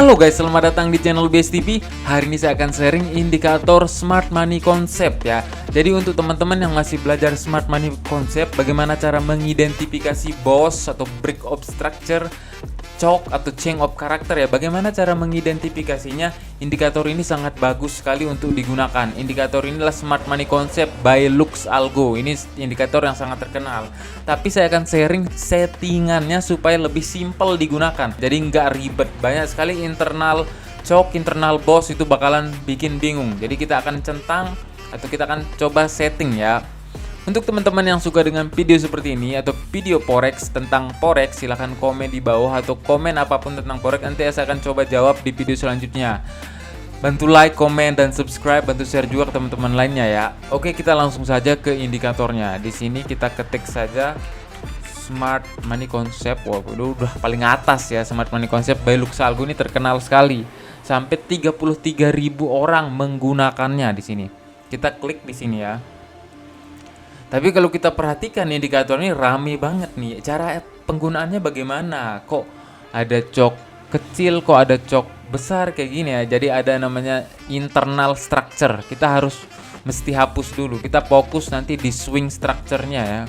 Halo guys, selamat datang di channel BS TV. Hari ini saya akan sharing indikator smart money concept ya. Jadi untuk teman-teman yang masih belajar smart money concept, bagaimana cara mengidentifikasi BOS atau break of structure, chalk atau change of character ya. Bagaimana cara mengidentifikasinya? Indikator ini sangat bagus sekali untuk digunakan. Indikator ini adalah smart money concept by Lux Algo. Ini indikator yang sangat terkenal. Tapi saya akan sharing settingannya supaya lebih simple digunakan. Jadi nggak ribet. Banyak sekali internal chalk, internal BOS itu bakalan bikin bingung. Jadi kita akan centang atau kita akan coba setting ya. Untuk teman-teman yang suka dengan video seperti ini atau video forex tentang forex, silahkan komen di bawah atau komen apapun tentang forex. Nanti saya akan coba jawab di video selanjutnya. Bantu like, komen, dan subscribe, bantu share juga ke teman-teman lainnya ya. Oke, kita langsung saja ke indikatornya. Di sini kita ketik saja smart money concept. Wah, udah paling atas ya. Smart money concept by Lux Algo ini terkenal sekali. Sampai 33.000 orang menggunakannya di sini. Kita klik di sini ya. Tapi kalau kita perhatikan indikator ini rame banget nih. Cara penggunaannya bagaimana? Kok ada chalk kecil, kok ada chalk besar kayak gini ya. Jadi ada namanya internal structure. Kita harus mesti hapus dulu. Kita fokus nanti di swing structure-nya ya.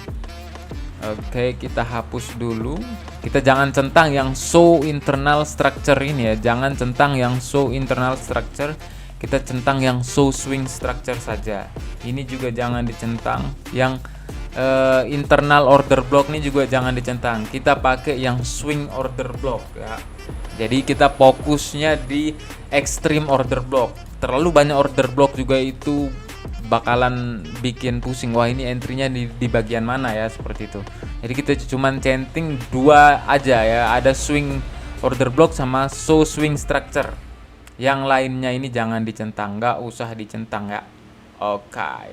Oke, kita hapus dulu. Kita jangan centang yang show internal structure ini ya. Jangan centang yang show internal structure. Kita centang yang show swing structure saja. Ini juga jangan dicentang. Yang internal order block ini juga jangan dicentang. Kita pakai yang swing order block ya. Jadi kita fokusnya di extreme order block. Terlalu banyak order block juga itu bakalan bikin pusing. Wah, ini entry-nya di bagian mana ya, seperti itu. Jadi kita cuman centing dua aja ya. Ada swing order block sama show swing structure. Yang lainnya ini jangan dicentang, nggak usah dicentang ya. Oke,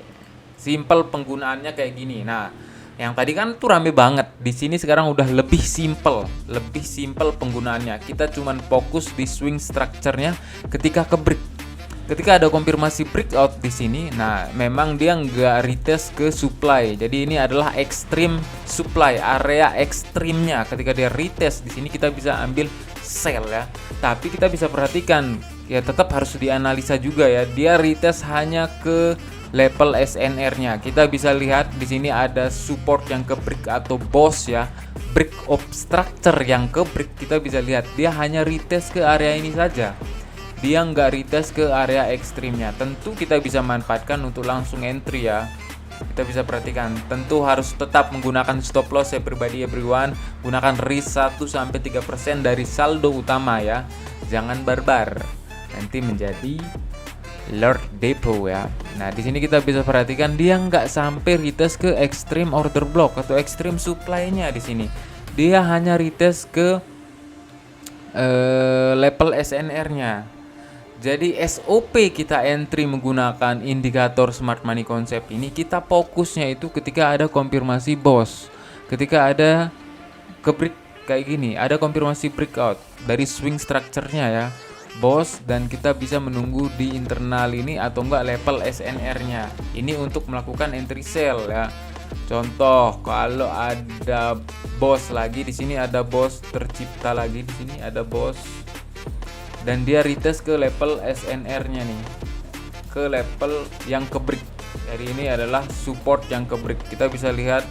simple penggunaannya kayak gini. Nah, yang tadi kan tuh rame banget. Di sini sekarang udah lebih simple penggunaannya. Kita cuman fokus di swing structure-nya ketika ke break. Ketika ada konfirmasi breakout di sini, nah memang dia nggak retest ke supply. Jadi ini adalah extreme supply, area ekstrimnya. Ketika dia retest di sini kita bisa ambil sell ya. Tapi kita bisa perhatikan ya, tetap harus dianalisa juga ya. Dia retest hanya ke level SNR-nya. Kita bisa lihat di sini ada support yang ke break atau BOS ya. Break of structure yang ke break, kita bisa lihat dia hanya retest ke area ini saja. Dia nggak retest ke area ekstrimnya. Tentu kita bisa manfaatkan untuk langsung entry ya. Kita bisa perhatikan, tentu harus tetap menggunakan stop loss ya pribadi everyone. Gunakan risk 1-3% dari saldo utama ya. Jangan barbar. Nanti menjadi Lord Depot ya. Nah, di sini kita bisa perhatikan dia nggak sampai retest ke extreme order block atau extreme supply-nya di sini. Dia hanya retest ke level SNR-nya. Jadi SOP kita entry menggunakan indikator smart money concept ini, kita fokusnya itu ketika ada konfirmasi BOS, ketika ada break kayak gini, ada konfirmasi breakout dari swing structure-nya ya, BOS, dan kita bisa menunggu di internal ini atau enggak level SNR-nya. Ini untuk melakukan entry sell ya. Contoh, kalau ada BOS lagi di sini, ada BOS tercipta lagi di sini, ada BOS dan dia retest ke level SNR-nya nih, ke level yang ke break. Jadi ini adalah support yang ke break. Kita bisa lihat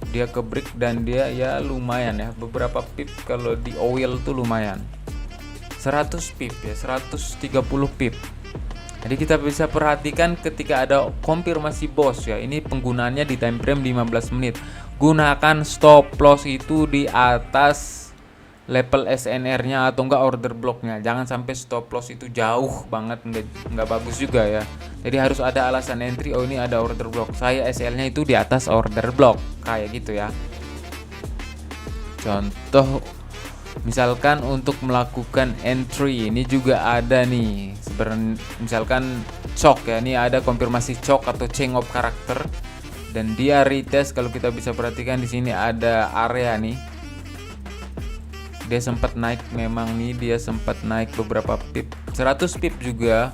dia ke break dan dia ya lumayan ya, beberapa pip kalau di oil tuh lumayan. 100 pip ya, 130 pip. Jadi kita bisa perhatikan ketika ada konfirmasi BOS ya. Ini penggunaannya di time frame 15 menit. Gunakan stop loss itu di atas level SNR-nya atau enggak order blocknya. Jangan sampai stop loss itu jauh banget, enggak bagus juga ya. Jadi harus ada alasan entry. Oh, ini ada order block, saya SL-nya itu di atas order block kayak gitu ya. Contoh misalkan untuk melakukan entry ini juga ada nih. Misalkan chalk ya, ini ada konfirmasi chalk atau change of character dan dia retest. Kalau kita bisa perhatikan di sini ada area nih. Dia sempat naik, memang nih dia sempat naik beberapa pip, 100 pip juga,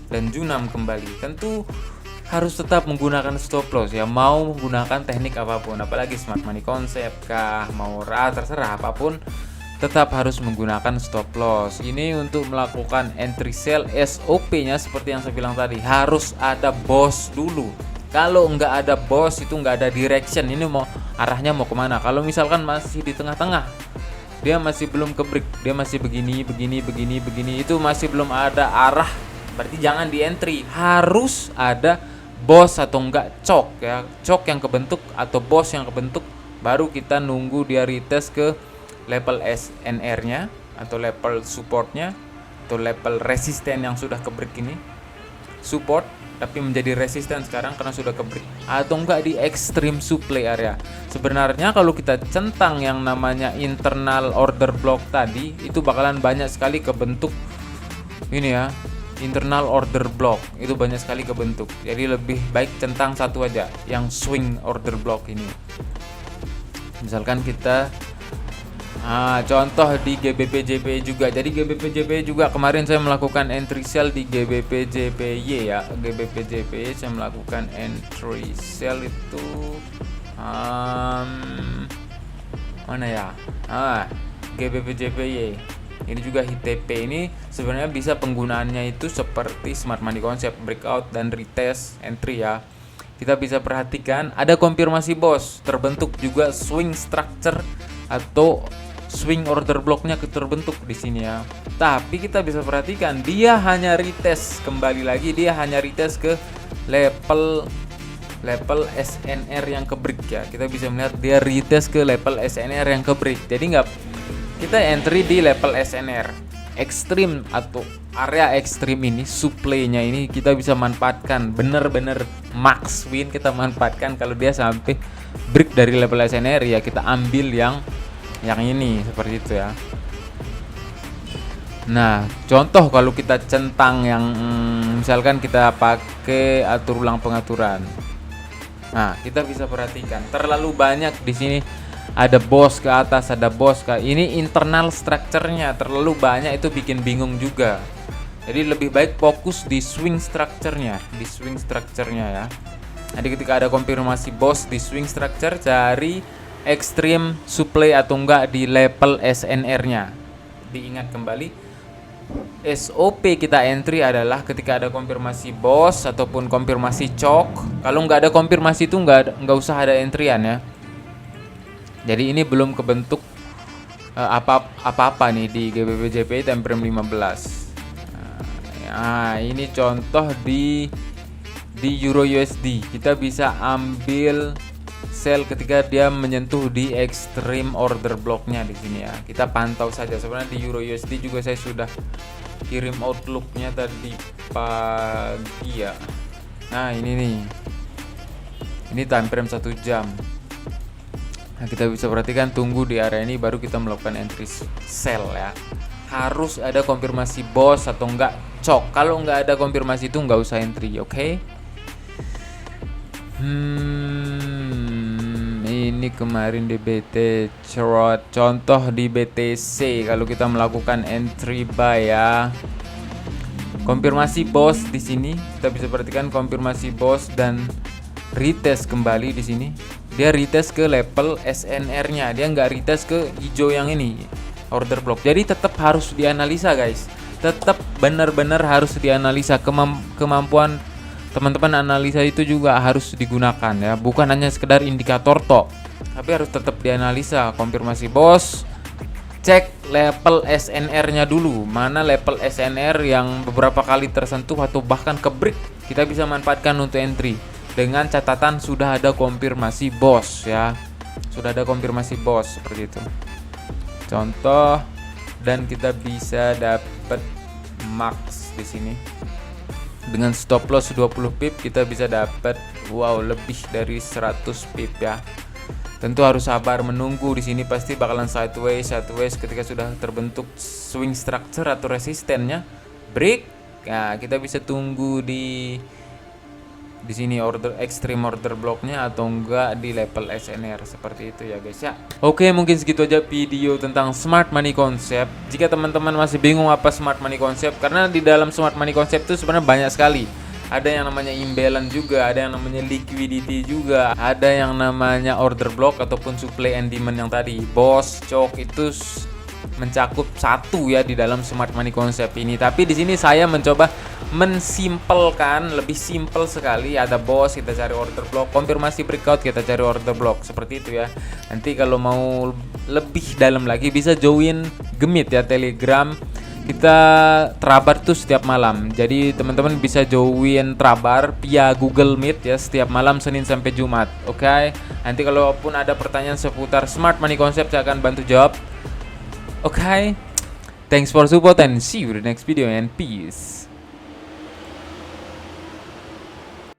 dan junam kembali. Tentu harus tetap menggunakan stop loss ya, mau menggunakan teknik apapun, apalagi smart money concept kah, mau terserah apapun. tetap harus menggunakan stop loss. Ini untuk melakukan entry sell, SOP-nya seperti yang saya bilang tadi, harus ada boss dulu. Kalau nggak ada boss itu nggak ada direction, ini mau arahnya mau kemana. Kalau misalkan masih di tengah-tengah, dia masih belum ke break, dia masih begini, itu masih belum ada arah, berarti jangan di entry. Harus ada boss atau enggak cok ya, cok yang kebentuk atau boss yang kebentuk, baru kita nunggu dia retest ke level SNR-nya atau level supportnya atau level resisten yang sudah ke break. Ini support tapi menjadi resisten sekarang karena sudah ke break, atau enggak di extreme supply area. Sebenarnya kalau kita centang yang namanya internal order block tadi, itu bakalan banyak sekali kebentuk ini ya, internal order block itu banyak sekali kebentuk. Jadi lebih baik centang satu aja, yang swing order block ini. Misalkan kita contoh di GBP/JPY juga. Jadi GBP/JPY juga kemarin saya melakukan entry sell di GBP/JPY ya. GBP/JPY saya melakukan entry sell itu mana ya? GBP/JPY. Ini juga HTP. Ini sebenarnya bisa penggunaannya itu seperti Smart Money Concept, breakout dan retest entry ya. Kita bisa perhatikan ada konfirmasi boss, terbentuk juga swing structure atau swing order blocknya terbentuk di sini ya. Tapi kita bisa perhatikan dia hanya retest, kembali lagi dia hanya retest ke level SNR yang ke break ya. Kita bisa melihat dia retest ke level SNR yang ke break. Jadi nggak, kita entry di level SNR ekstrim atau area ekstrim ini, supply-nya ini kita bisa manfaatkan bener-bener max win. Kita manfaatkan kalau dia sampai break dari level SNR ya, kita ambil yang ini seperti itu ya. Nah, contoh kalau kita centang yang misalkan kita pakai atur ulang pengaturan. Nah, kita bisa perhatikan terlalu banyak di sini, ada boss ke atas, ada boss ke ini, internal structure-nya terlalu banyak, itu bikin bingung juga. Jadi lebih baik fokus di swing structure-nya, ya. Jadi ketika ada konfirmasi boss di swing structure, cari extreme supply atau enggak di level SNR-nya. Diingat kembali, SOP kita entry adalah ketika ada konfirmasi boss ataupun konfirmasi cok. Kalau nggak ada konfirmasi itu nggak usah ada entryan ya. Jadi ini belum kebentuk apa-apa nih di GBP/JPY time frame 15. Nah, ini contoh di Euro USD. Kita bisa ambil sell ketika dia menyentuh di extreme order blocknya di sini ya. Kita pantau saja. Sebenarnya di Euro USD juga saya sudah kirim outlooknya tadi pagi ya. Nah, ini nih. Ini time frame 1 jam. Nah, kita bisa perhatikan, tunggu di area ini baru kita melakukan entry sell ya. Harus ada konfirmasi boss atau enggak cok. Kalau enggak ada konfirmasi itu enggak usah entry, oke? Ini kemarin di BT contoh di BTC kalau kita melakukan entry buy ya. Konfirmasi boss di sini kita bisa perhatikan konfirmasi boss dan retest kembali di sini. Dia retest ke level SNR-nya, dia nggak retest ke hijau yang ini order block. Jadi tetap harus dianalisa guys, tetap benar-benar harus dianalisa. Kemampuan teman-teman analisa itu juga harus digunakan ya, bukan hanya sekedar indikator tok, tapi harus tetap dianalisa. Konfirmasi bos, cek level SNR-nya dulu, mana level SNR yang beberapa kali tersentuh atau bahkan ke break, kita bisa manfaatkan untuk entry dengan catatan sudah ada konfirmasi bos ya, sudah ada konfirmasi bos seperti itu contoh. Dan kita bisa dapat max di sini dengan stop loss 20 pip, kita bisa dapat lebih dari 100 pip ya. Tentu harus sabar menunggu, di sini pasti bakalan sideways ketika sudah terbentuk swing structure atau resistennya break. Nah, kita bisa tunggu di sini extreme order blocknya atau enggak di level SNR seperti itu ya guys ya. Oke, mungkin segitu aja video tentang Smart Money Concept. Jika teman-teman masih bingung apa Smart Money Concept, karena di dalam Smart Money Concept itu sebenarnya banyak sekali. Ada yang namanya imbalance juga, ada yang namanya liquidity juga, ada yang namanya order block ataupun supply and demand yang tadi, boss, choke, itu mencakup satu ya di dalam smart money concept ini. Tapi di sini saya mencoba mensimpelkan, lebih simpel sekali. Ada BOSS, kita cari order block, konfirmasi breakout, kita cari order block, seperti itu ya. Nanti kalau mau lebih dalam lagi bisa join Gemit ya, Telegram. Kita Trabar tuh setiap malam. Jadi teman-teman bisa join Trabar via Google Meet ya, setiap malam Senin sampai Jumat. Oke. Nanti kalaupun ada pertanyaan seputar smart money concept, saya akan bantu jawab. Okay, thanks for support and see you in the next video and peace.